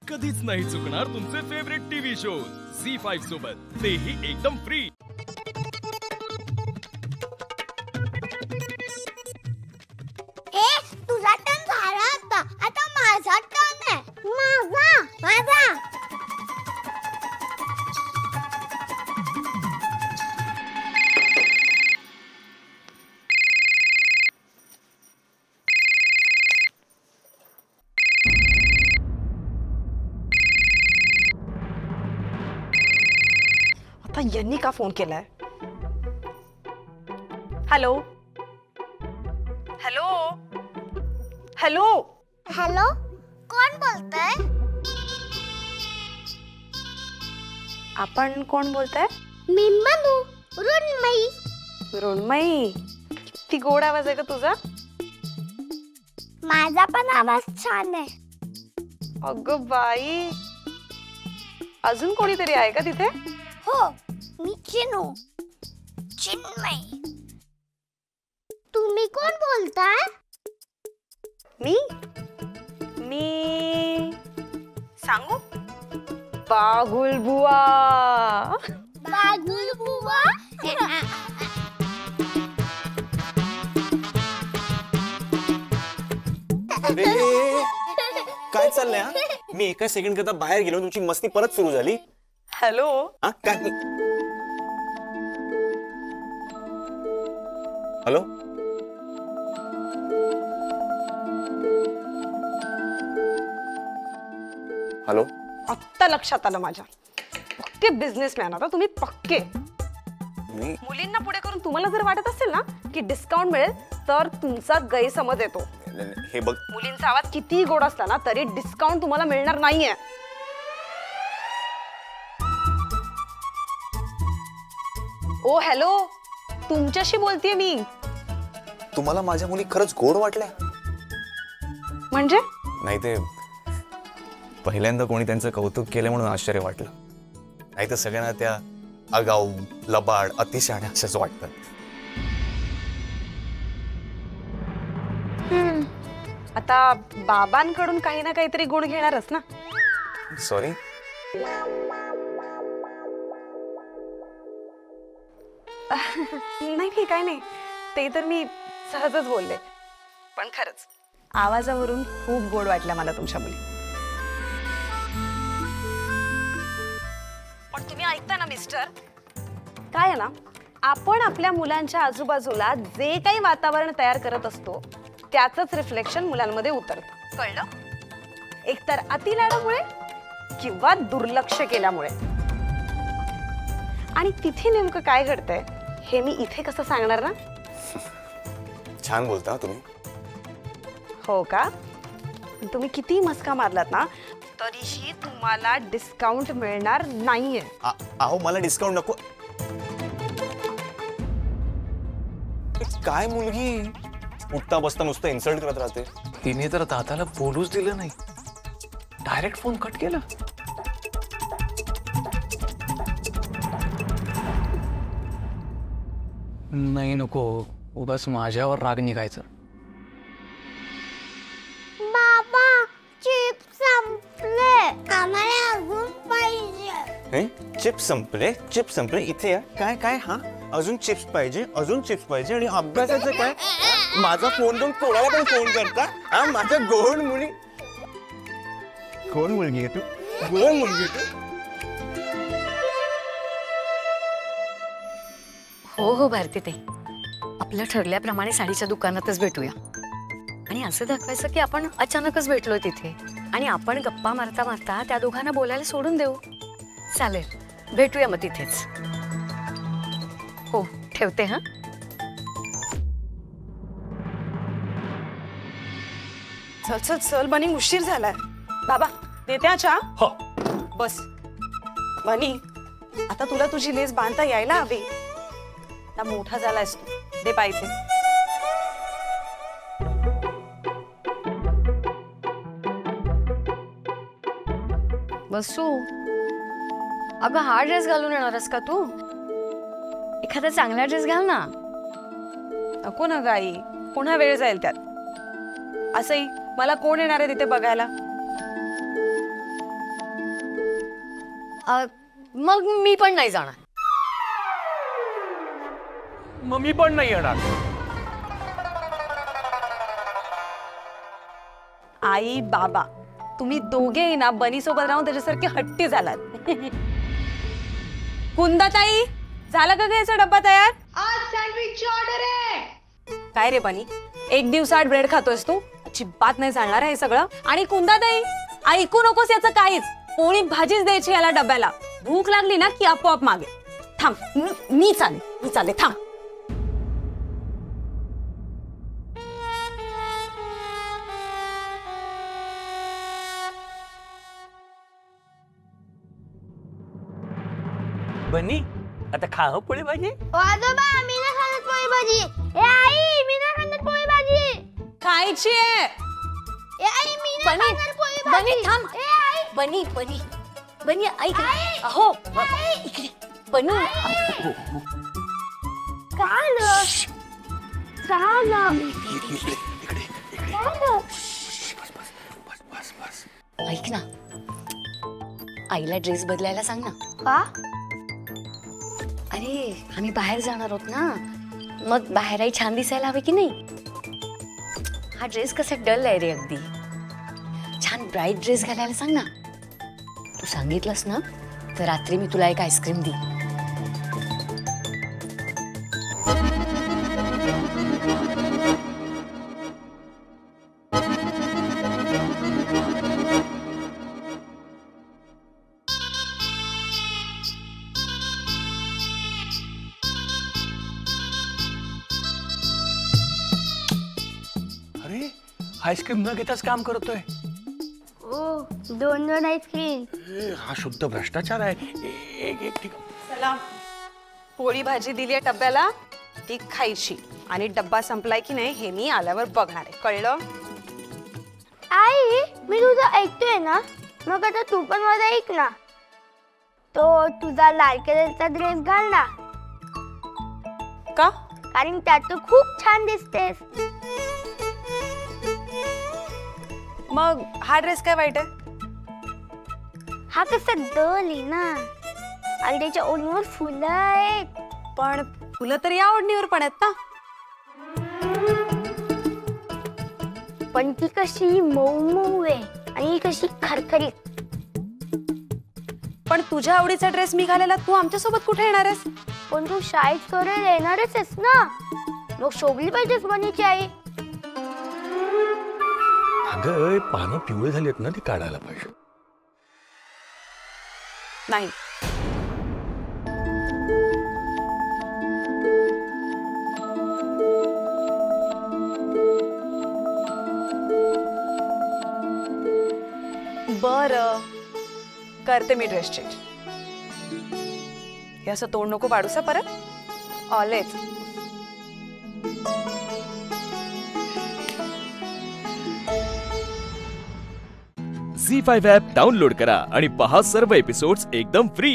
कधीच नाही चुकणार तुमचे फेवरेट टीव्ही शोज झी5 सोबत, तेही एकदम फ्री। तुझा टर्न झाला आता, आता माझा टर्न आहे। माझा आता यांनी का फोन केलाय? हॅलो हॅलो हॅलो हॅलो, कोण बोलतंय? आपण कोण बोलताय? मी मनू, रुन्मयी। रुन्मयी, किती गोड आवाज आहे का तुझा? माझा पण आवाज छान आहे। अगं बाई, अजून कोणीतरी आहे का तिथे? हो, मी चिनू, चिन्मयी। तुम्ही कोण बोलताय? मी मी सांगू? बागुल बुवा। बागुल बुवा? काय चाललंय हा? मी एका सेकंड करता बाहेर गेलो, तुमची मस्ती परत सुरू झाली। हॅलो काय? हॅलो, हॅलो, आत्ता लक्षात आलं माझ्या। पक्के बिझनेसमॅन आता तुम्ही, पक्के। मुलींना पुढे करून तुम्हाला जर वाटत असेल ना की डिस्काउंट मिळेल, तर तुमचा गैरसमज येतो। हे बघ, मुलींचा आवाज किती गोड असला ना तरी डिस्काउंट तुम्हाला मिळणार नाहीये। ओ हॅलो, तुमच्याशी बोलतेय मी। तुम्हाला माझ्या मुली खरंच गोड वाटल्या? म्हणजे? नाही, ते पहिल्यांदा कोणी त्यांचं कौतुक केलं म्हणून आश्चर्य वाटलं, नाही तर सगळ्यांना त्या आगाऊ, लबाड, अतिशहाण्या अशाच वाटतात। आता बाबांकडून काही ना काहीतरी गुण घेणारच ना? सॉरी, नाही काय नाही, ते तर मी सहजच बोलले। पण खरंच आवाजावरून खूप गोड वाटल्या मला तुमच्या मुली। पण तुम्ही ऐकता ना मिस्टर, काय आहे ना, आपण आपल्या मुलांच्या आजूबाजूला जे काही वातावरण तयार करत असतो त्याचंच रिफ्लेक्शन मुलांमध्ये उतरतं, कळलं? एकतर अतिलाडामुळे किंवा दुर्लक्ष केल्यामुळे। आणि तिथे नेमकं काय घडतंय हे मी इथे कसं सांगणार ना? छान बोलता तुम्ही। हो का? तुम्ही किती मस्का मारलात ना तरीही तुम्हाला डिस्काउंट मिळणार नाहीये। अहो, मला डिस्काउंट नको। काय मुलगी उठता बसता नुसतं इन्सल्ट करत राहते। तिने तर दादाला बोलूच दिलं नाही, डायरेक्ट फोन कट केला। नाही नको, उगाच माझ्यावर राग निघायचं। बाबा, चिप्स संपले, आम्हाला अजून पाहिजे। चिप्स संपले? चिप्स संपले? इथे या। काय काय? हा, अजून चिप्स पाहिजे, अजून चिप्स पाहिजे। आणि अभ्यासाचं काय? माझा फोन घेऊन कोणाला पण फोन करता? हा, माझ्या गोड मुली। कोण मुलगी आहे तू? गोड मुलगी आहे तू? हो हो भारती ताई, आपलं ठरल्याप्रमाणे साडीच्या दुकानातच भेटूया। आणि असं दाखवायचं की आपण अचानकच भेटलोय तिथे, आणि आपण गप्पा मारता मारता त्या दोघांना बोलायला सोडून देऊ। चालेल, भेटूया मग तिथेच। हो, ठेवते हा। चल चल चल बनी, उशीर झालाय। बाबा देते चहा? हो। बस बनी, आता तुला तुझी लेस बांधता यायला हवी। आता मोठा झालायस तू, दे पाहिजे। बसू, अगं हा ड्रेस घालून येणारस का तू? एखादा चांगला ड्रेस घाल ना। नको ना गाई, पुन्हा वेळ जाईल त्यात। असंही मला कोण येणार आहे तिथे बघायला? मग मी पण नाही जाणार. मग मी पण नाही येणार. आई बाबा तुम्ही दोघेही ना बनी सोबत राहून त्याच्यासारखे हट्टी झालात. कुंदाताई झाला का घ्यायचा डब्बा तयार? आज सँडविच ऑर्डर आहे. काय रे बनी, एक दिवसाआड ब्रेड खातोयस तू? अजिबात नाही चालणार हे सगळं. आणि कुंदाताई ऐकू नकोस याचं काहीच. पोळी भाजीच द्यायची याला डब्याला. भूक लागली ना की आपोआप मागे. थांब मी चाले थांब. बनी आता खा हो पोळी भाजी. आजोबा मी नाही खात पोळी भाजी. ए आई मी नाही खात पोळी भाजी. खायची आहे. ए आई मी नाही बनी, खात पोळी बनी, भाजी. थांब. ए आई बनी बनी बनी ऐक ना. आई. अहो इकडे बनी. काय न काय न ऐक ना, आईला ड्रेस बदलायला सांग ना. का? अरे आम्ही बाहेर जाणार आहोत ना, मग बाहेरही छान दिसायला हवे की नाही. हा ड्रेस कसा डल आहे रे अगदी. छान ब्राईट ड्रेस घालायला सांग ना. तू सांगितलंस ना तर रात्री मी तुला एक आईस्क्रीम दे. अरे आईस्क्रीम न घेताच काम करतोय. ओ 2 आईस्क्रीम. हा शुद्ध भ्रष्टाचार आहे. एक ठीक. चला पोळी भाजी दिली आहे डब्याला, ती खायची. आणि डब्बा संपलाय की नाही हे मी आल्यावर बघणार आहे. कळलं? आई मी तुझं ऐकतोय ना, मग आता तू पण माझं ऐक ना. तो तुझा लाल कलरचा ड्रेस घाल ना, का? कारण त्यात तू खूप छान दिसतेस. मग हा ड्रेस काय वाईट आहे? हा कसा डल आहे ना, आणि त्याच्या ओढणीवर फुलं आहेत. पण फुलं तर या ओढणीवर पण आहेत ना. पण ती कशी मऊ मऊ आहे आणि कशी खरखरीत. पण तुझ्या आवडीचा ड्रेस मी घालायला तू आमच्यासोबत कुठे येणार आहेस? पण तू शाळेत करायला येणारच आहेस ना, मग शोभली पाहिजेस बनीची आई. अगं पानं पिवळे झालीत ना, ती काढायला पाहिजे. नाही. बरं करते मी ड्रेस चेंज. हे असं तोंड नको पाडूसा परत. ऑलेज झी5 ॲप डाउनलोड करा आणि पहा सर्व एपिसोड्स एकदम फ्री.